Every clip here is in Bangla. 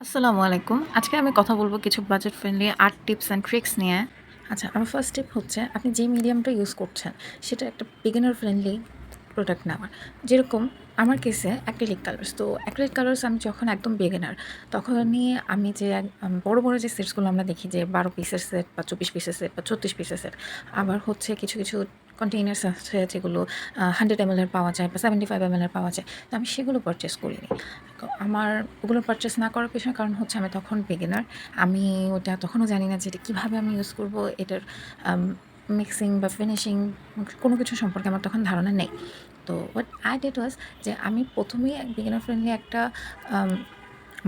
আসসালামু আলাইকুম। আজকে আমি কথা বলব কিছু budget friendly art tips and tricks নিয়ে। আচ্ছা, আমার ফার্স্ট টিপ হচ্ছে আপনি যে মিডিয়ামটা ইউজ করছেন সেটা একটা বিগিনার ফ্রেন্ডলি প্রোডাক্ট নেওয়ার। যেরকম আমার কেসে অ্যাক্রিলিক কালার্স। তো অ্যাক্রিলিক কালার্স আমি যখন একদম বিগিনার তখনই আমি যে বড়, বড় যে সেটসগুলো আমরা দেখি যে ১২ পিসের সেট বা ২৪ পিসের সেট বা ৩৬ পিসের সেট। আবার হচ্ছে কিছু, কিছু কন্টেইনার্স আছে যেগুলো 100 ml এর পাওয়া যায় বা 75 ml এর পাওয়া যায়। তো আমি সেগুলো পারচেজ করিনি। আমার ওগুলো পারচেস না করার পেছনে কারণ হচ্ছে আমি তখন বিগিনার। আমি ওটা তখনও জানি না যে এটা কীভাবে আমি ইউজ করব। এটার মিক্সিং বা ফিনিশিং কোনো কিছু সম্পর্কে আমার তখন ধারণা নেই। তো হোয়াট আই ডিড ওয়াজ যে আমি ১ম এই বিগিনার ফ্রেন্ডলি একটা আম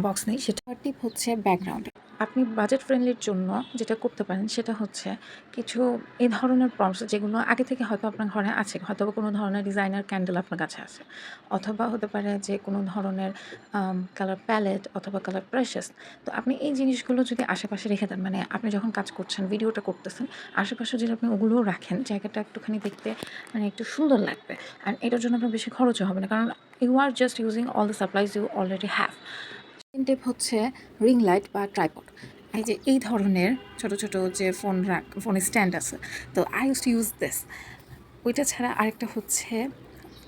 বক্স নেই। সেটার টিপ হচ্ছে ব্যাকগ্রাউন্ড। আপনি বাজেট ফ্রেন্ডলির জন্য যেটা করতে পারেন সেটা হচ্ছে কিছু এই ধরনের প্রম্পটস যেগুলো আগে থেকে হয়তো আপনার ঘরে আছে। হয়তোবা কোনো ধরনের ডিজাইনার ক্যান্ডেল আপনার কাছে আছে। অথবা হতে পারে যে কোনো ধরনের কালার প্যালেট অথবা কালার ব্রাশেস। তো আপনি এই জিনিসগুলো যদি আশেপাশে রেখে দেন, মানে আপনি যখন কাজ করছেন, ভিডিওটা করতেছেন, আশেপাশে যদি আপনি ওগুলোও রাখেন, জায়গাটা একটুখানি দেখতে মানে একটু সুন্দর লাগবে। আর এটার জন্য আপনার বেশি খরচও হবে না। কারণ you are just using all the supplies you already have. Second tip হচ্ছে রিং লাইট বা ট্রাইপড। এই যে এই ধরনের ছোট, ছোট যে ফোনের স্ট্যান্ড আছে। তো I used to use this. ওইটা ছাড়া আরেকটা হচ্ছে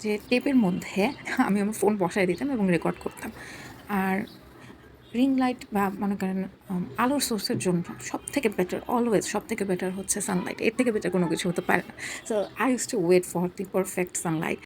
যে টেপের মধ্যে আমি আমার ফোন বসায় দিতাম এবং রেকর্ড করতাম। আর রিং লাইট বা মনে করেন আলোর সোর্সের জন্য সবথেকে বেটার, অলওয়েজ সবথেকে বেটার হচ্ছে সানলাইট। এর থেকে বেটার কোনো কিছু হতে পারে না। So I used to wait for the perfect Sunlight.